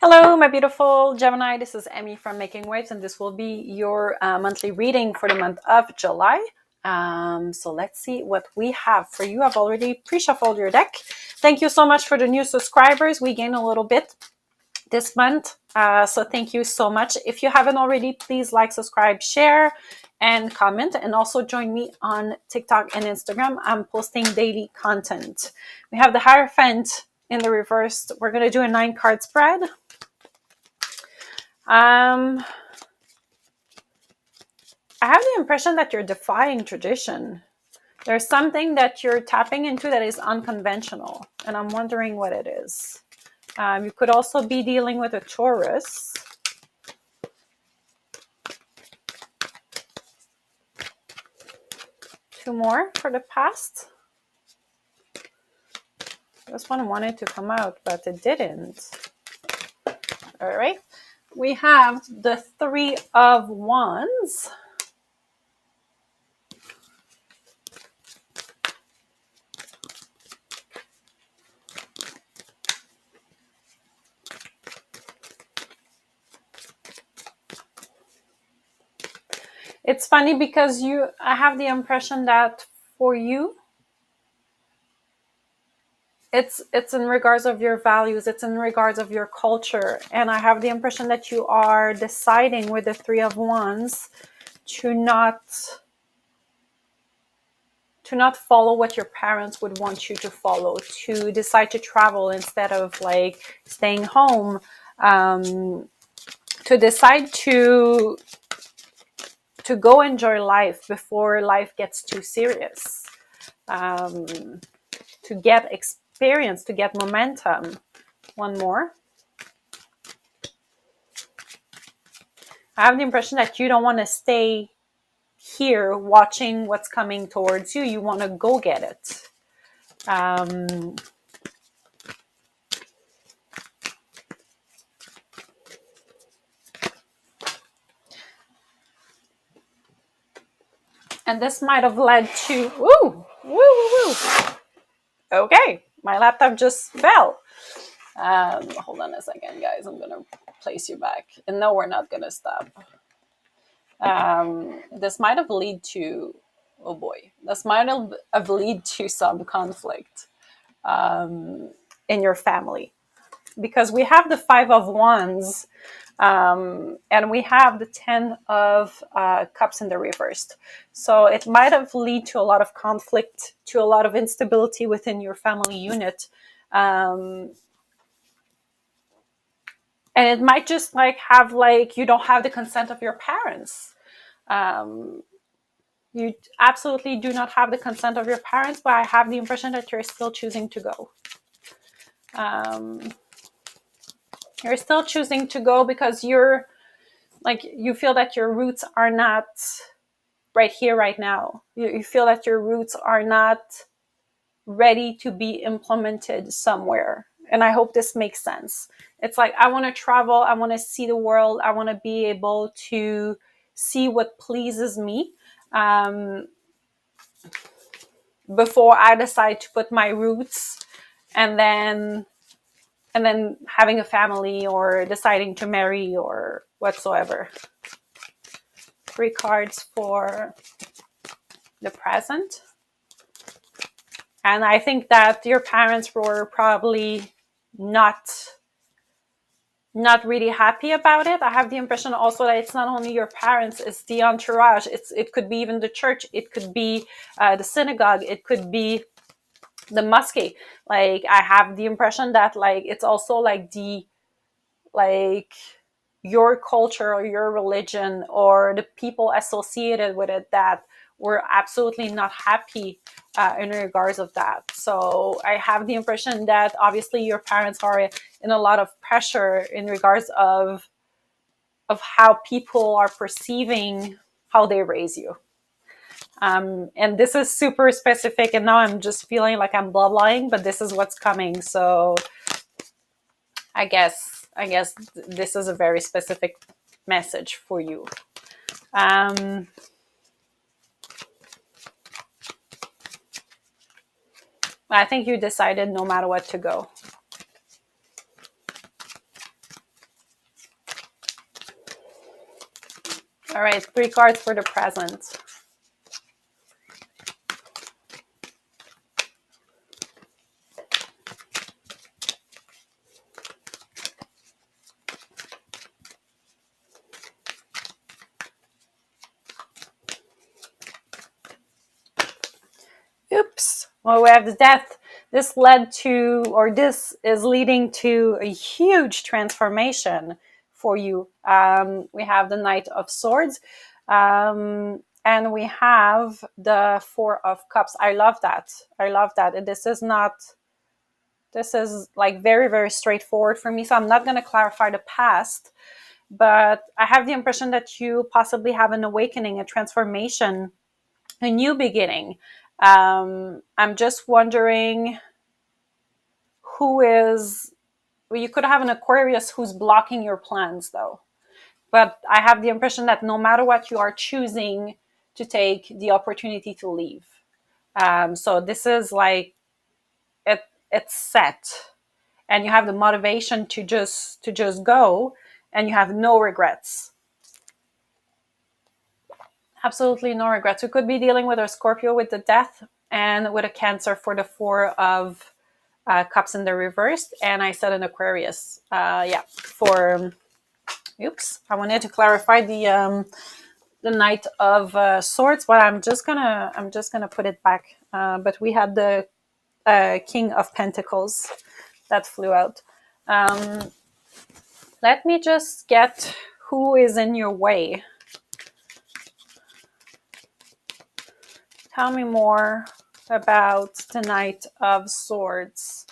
Hello, my beautiful Gemini. This is Emmy from Making Waves, and this will be your monthly reading for the month of July. So let's see what we have for you. I've already pre-shuffled your deck. Thank you so much for the new subscribers. We gained a little bit this month. So thank you so much. If you haven't already, please like, subscribe, share, and comment. And also join me on TikTok and Instagram. I'm posting daily content. We have the Hierophant in the reverse. We're going to do a 9-card spread. I have the impression that you're defying tradition. There's something that you're tapping into that is unconventional, and I'm wondering what it is. You could also be dealing with a Taurus. Two more for the past. This one wanted to come out, but it didn't. All right. We have the Three of Wands. It's funny because I have the impression that for you, it's in regards of your values, it's in regards of your culture. And I have the impression that you are deciding with the Three of Wands to not follow what your parents would want you to follow, to decide to travel instead of like staying home, to decide to go enjoy life before life gets too serious, to get experience, to get momentum. One more. I have the impression that you don't want to stay here watching what's coming towards you. You want to go get it. And this might have led to, okay, my laptop just fell. Hold on a second, guys. I'm going to place you back. And no, we're not going to stop. This might have led to, oh boy, this might have led to some conflict in your family. Because we have the Five of Wands, and we have the 10 of Cups in the reversed. So it might have led to a lot of conflict, to a lot of instability within your family unit. And it might just have you don't have the consent of your parents. You absolutely do not have the consent of your parents, but I have the impression that you're still choosing to go. You're still choosing to go because you feel that your roots are not right here, right now. You feel that your roots are not ready to be implemented somewhere. And I hope this makes sense. It's like, I want to travel. I want to see the world. I want to be able to see what pleases me before I decide to put my roots and then having a family or deciding to marry or whatsoever. 3 cards for the present. And I think that your parents were probably not really happy about it. I have the impression also that it's not only your parents, it's the entourage. It could be even the church. It could be the synagogue. It could be the mosque. I have the impression that it's also your culture or your religion or the people associated with it that were absolutely not happy in regards of that. So I have the impression that obviously your parents are in a lot of pressure in regards of how people are perceiving how they raise you. And this is super specific, and now I'm just feeling like I'm blah-blahing, but this is what's coming. So I guess this is a very specific message for you. I think you decided no matter what to go. All right, 3 cards for the present. Oops. Well, we have the death. This led to, or this is leading to a huge transformation for you. We have the Knight of Swords. And we have the 4 of Cups. I love that. I love that. And this is like very, very straightforward for me. So I'm not going to clarify the past, but I have the impression that you possibly have an awakening, a transformation, a new beginning. I'm just wondering who is, well, you could have an Aquarius who's blocking your plans though. But I have the impression that no matter what, you are choosing to take the opportunity to leave. So this is like, it's set, and you have the motivation to just go, and you have no regrets. Absolutely no regrets. We could be dealing with a Scorpio with the death, and with a Cancer for the 4 of Cups in the reverse, and I said an Aquarius. For oops, I wanted to clarify the Knight of Swords, but I'm just gonna put it back. But we had the King of Pentacles that flew out. Let me just get who is in your way. Tell me more about the Knight of Swords.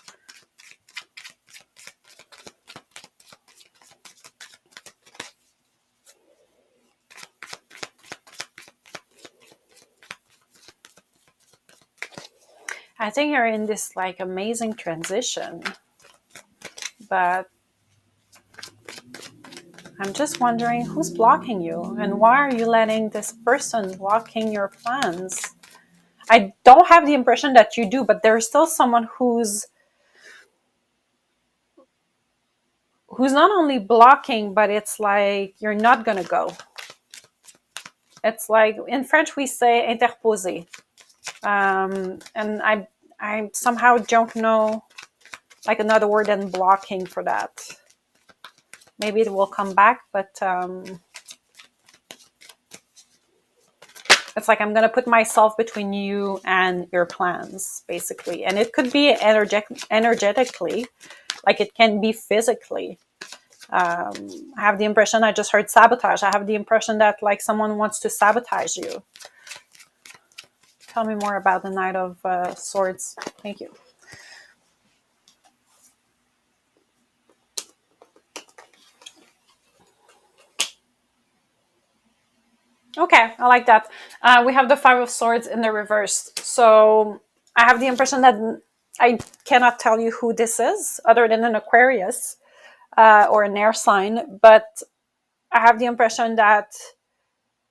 I think you're in this like amazing transition, but I'm just wondering who's blocking you, and why are you letting this person blocking your plans? I don't have the impression that you do, but there's still someone who's not only blocking, but it's like you're not gonna go. It's like in French we say interposer, and I somehow don't know like another word than blocking for that. Maybe it will come back, but it's like I'm gonna put myself between you and your plans, basically, and it could be energetically, like it can be physically. I have the impression, I just heard sabotage. I have the impression that like someone wants to sabotage you. Tell me more about the Knight of Swords. Thank you. Okay, I like that. We have the 5 of Swords in the reverse. So I have the impression that I cannot tell you who this is other than an Aquarius or an air sign, but I have the impression that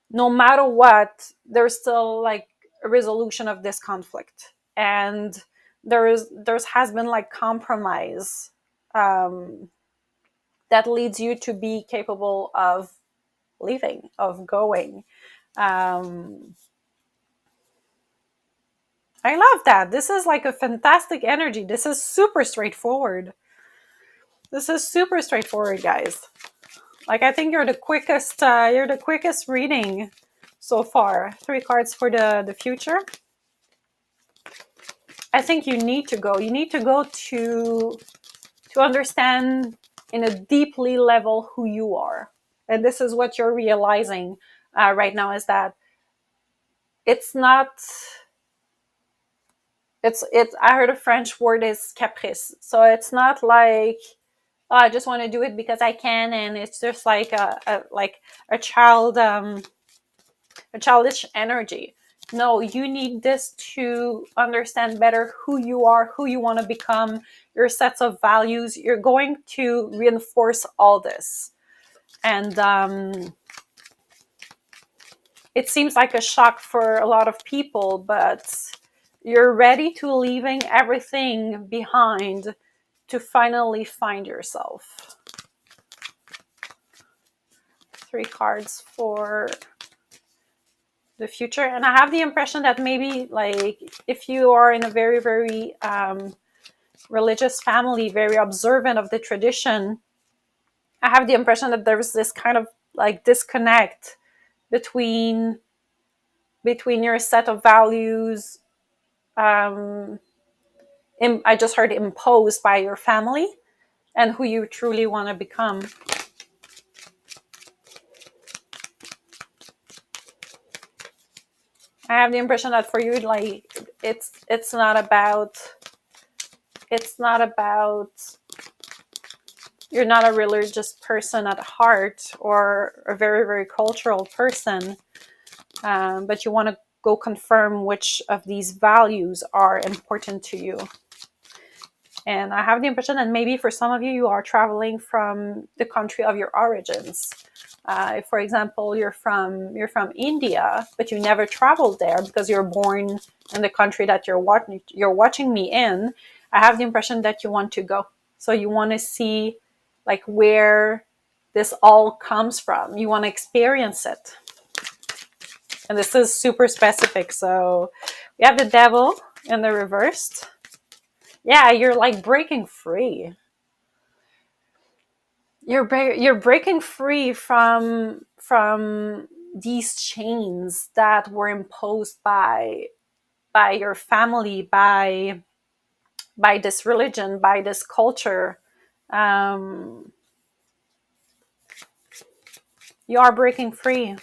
no matter what, there's still like a resolution of this conflict, and there's has been like compromise that leads you to be capable of leaving, of going. I love that. This is like a fantastic energy. This is super straightforward. This is super straightforward, guys. Like I think you're the quickest reading so far. 3 cards for the future. I think you need to go. You need to go to understand in a deeply level who you are. And this is what you're realizing right now, is that it's not, I heard a French word is caprice. So it's not like, oh, I just want to do it because I can, and it's just like a childish energy. No, you need this to understand better who you are, who you want to become, your sets of values. You're going to reinforce all this. And it seems like a shock for a lot of people, but you're ready to leaving everything behind to finally find yourself. 3 cards for the future. And I have the impression that maybe like if you are in a very, very religious family, very observant of the tradition, I have the impression that there's this kind of like disconnect between your set of values. I just heard imposed by your family and who you truly want to become. I have the impression that for you, like it's not about you're not a religious person at heart or a very, very cultural person, but you want to go confirm which of these values are important to you. And I have the impression that maybe for some of you, you are traveling from the country of your origins. If, for example, you're from India, but you never traveled there because you're born in the country that you're watching me in, I have the impression that you want to go. So you want to see like where this all comes from. You want to experience it. And this is super specific. So we have the devil in the reversed. Yeah, you're like breaking free. You're breaking free from these chains that were imposed by your family, by this religion, by this culture. You are breaking free,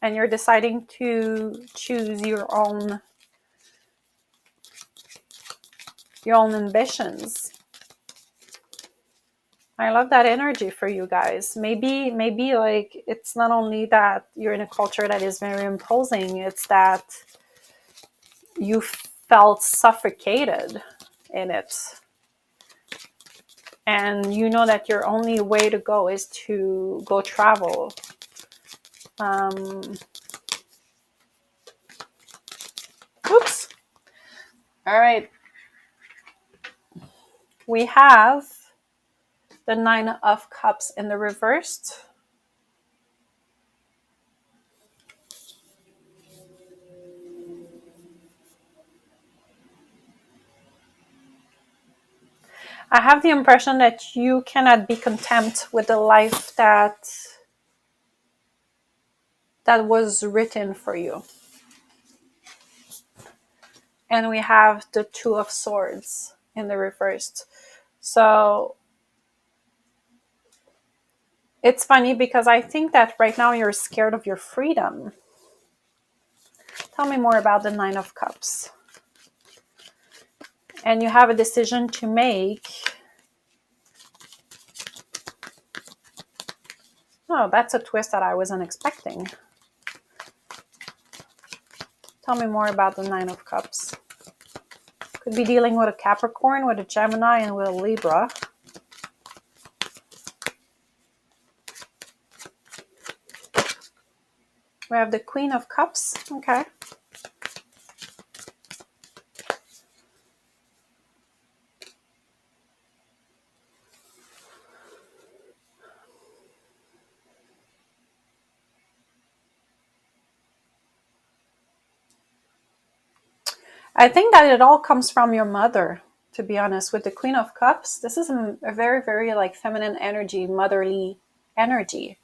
and you're deciding to choose your own ambitions. I love that energy for you guys. Maybe like it's not only that you're in a culture that is very imposing, it's that you felt suffocated in it. And you know that your only way to go is to go travel. Oops. All right. We have the 9 of Cups in the reversed. I have the impression that you cannot be content with the life that was written for you. And we have the 2 of Swords in the reversed. So it's funny because I think that right now you're scared of your freedom. Tell me more about the 9 of Cups. And you have a decision to make. Oh, that's a twist that I wasn't expecting. Tell me more about the 9 of Cups. Could be dealing with a Capricorn, with a Gemini, and with a Libra. We have the Queen of Cups. Okay. I think that it all comes from your mother, to be honest. With the Queen of Cups, this is a very, very like feminine energy, motherly energy.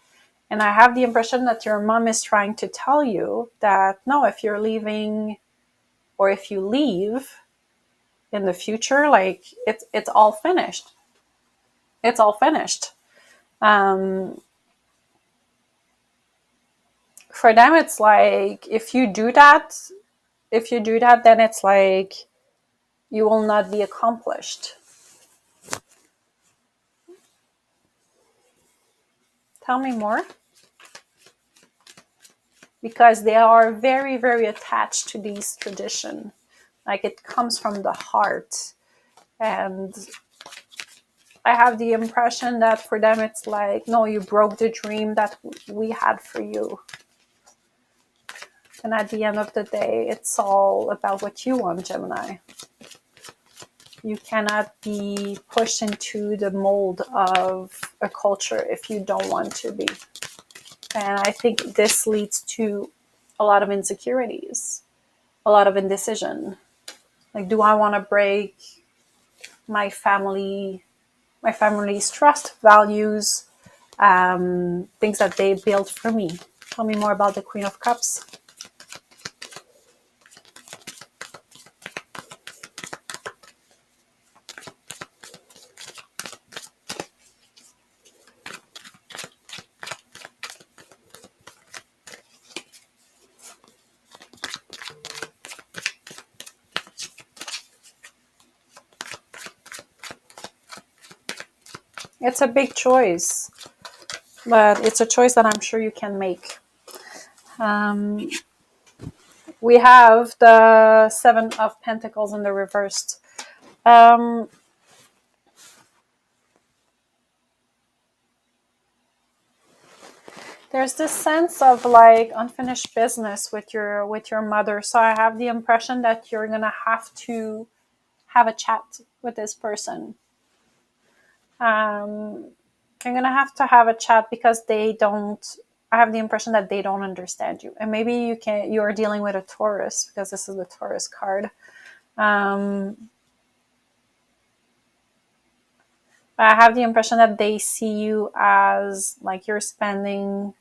And I have the impression that your mom is trying to tell you that, no, if you're leaving or if you leave in the future, like it's all finished. It's all finished. For them, it's like, if you do that, then it's like you will not be accomplished. Tell me more. Because they are very, very attached to these tradition. Like it comes from the heart. And I have the impression that for them it's like, no, you broke the dream that we had for you. And at the end of the day, it's all about what you want, Gemini. You cannot be pushed into the mold of a culture if you don't want to be. And I think this leads to a lot of insecurities, a lot of indecision. Like, do I want to break my family's trust, values, things that they built for me? Tell me more about the Queen of Cups. It's a big choice, but it's a choice that I'm sure you can make. We have the Seven of Pentacles in the reversed. There's this sense of like unfinished business with your mother. So I have the impression that you're gonna have to have a chat with this person. You're gonna have to have a chat because they don't. I have the impression that they don't understand you, and maybe you're dealing with a Taurus because this is the Taurus card. I have the impression that they see you as like you're spending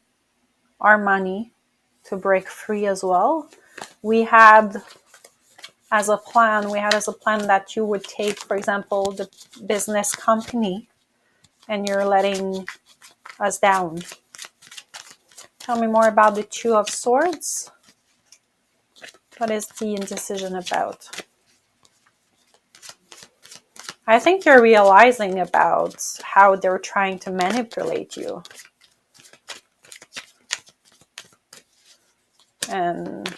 our money to break free as well. We had as a plan that you would take, for example, the business company, and you're letting us down. Tell me more about the Two of Swords. What is the indecision about? I think you're realizing about how they're trying to manipulate you. And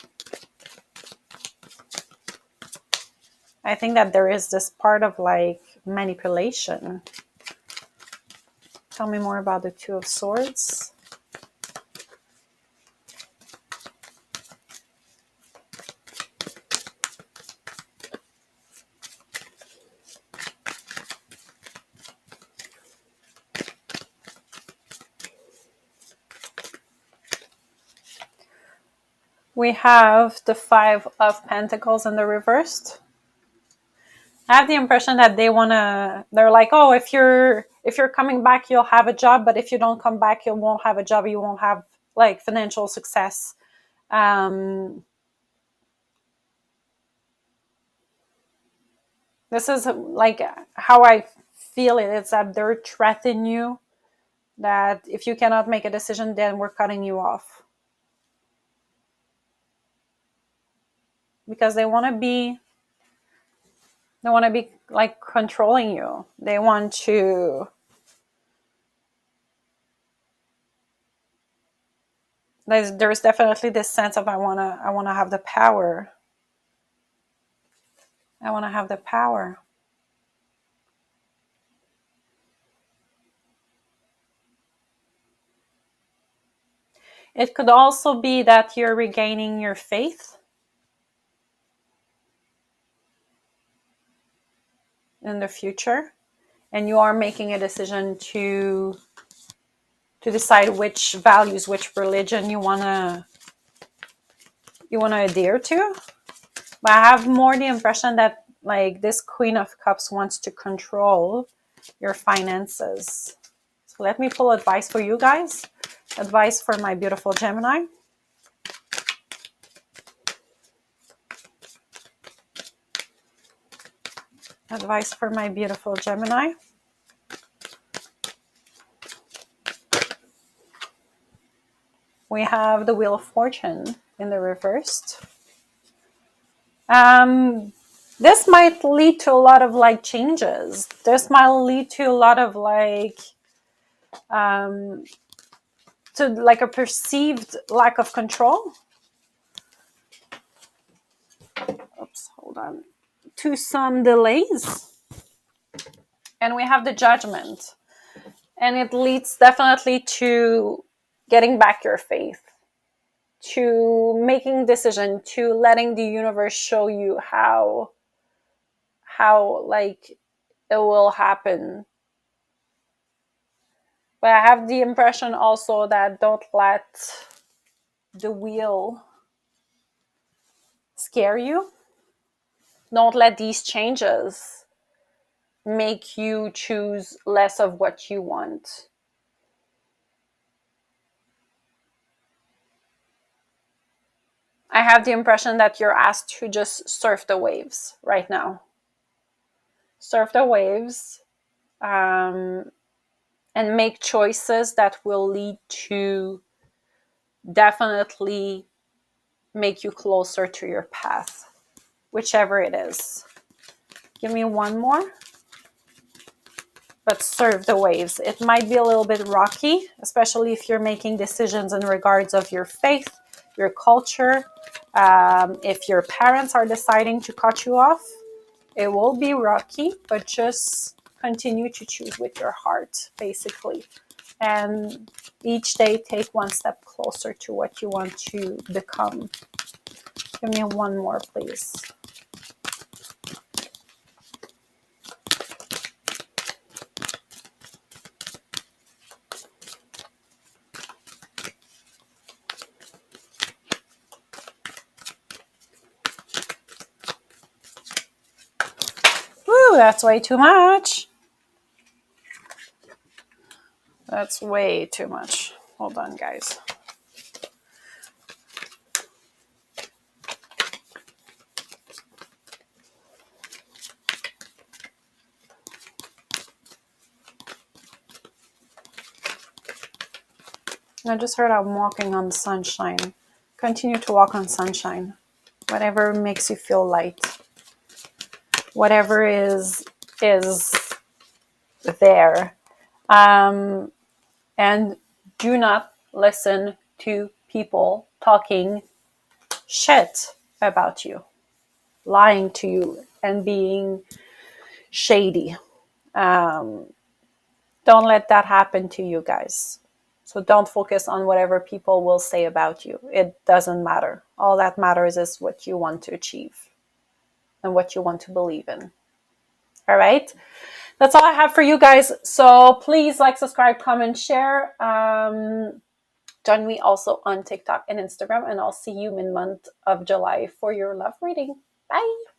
I think that there is this part of like manipulation. Tell me more about the Two of Swords. We have the Five of Pentacles in the reversed. I have the impression that they're like, oh, if you're coming back, you'll have a job, but if you don't come back, you won't have a job, you won't have like financial success. This is like how I feel it. It's that they're threatening you that if you cannot make a decision, then we're cutting you off. Because they want to be like controlling you. They want to there's definitely this sense of I want to have the power. I want to have the power. It could also be that you're regaining your faith in the future, and you are making a decision to decide which values, which religion you wanna adhere to. But I have more the impression that like this Queen of Cups wants to control your finances. So let me pull advice for you guys. Advice for my beautiful Gemini. Advice for my beautiful Gemini. We have the Wheel of Fortune in the reversed. This might lead to a lot of like changes. This might lead to a lot of like to like a perceived lack of control. Oops, hold on. To some delays. And we have the Judgment. And it leads definitely to getting back your faith, to making decision, to letting the universe show you how how like it will happen. But I have the impression also that don't let the wheel scare you. Don't let these changes make you choose less of what you want. I have the impression that you're asked to just surf the waves right now. Surf the waves, and make choices that will lead to definitely make you closer to your path, whichever it is. Give me one more. But surf the waves. It might be a little bit rocky, especially if you're making decisions in regards of your faith, your culture. If your parents are deciding to cut you off, it will be rocky, but just continue to choose with your heart, basically. And each day take one step closer to what you want to become. Give me one more, please. Woo, that's way too much. That's way too much. Hold on, guys. I just heard I'm walking on sunshine. Continue to walk on sunshine. Whatever makes you feel light. Whatever is there. And do not listen to people talking shit about you, lying to you, and being shady. Don't let that happen to you guys. So don't focus on whatever people will say about you. It doesn't matter. All that matters is what you want to achieve and what you want to believe in. All right. That's all I have for you guys. So please like, subscribe, comment, share. Join me also on TikTok and Instagram, and I'll see you mid-month of July for your love reading. Bye.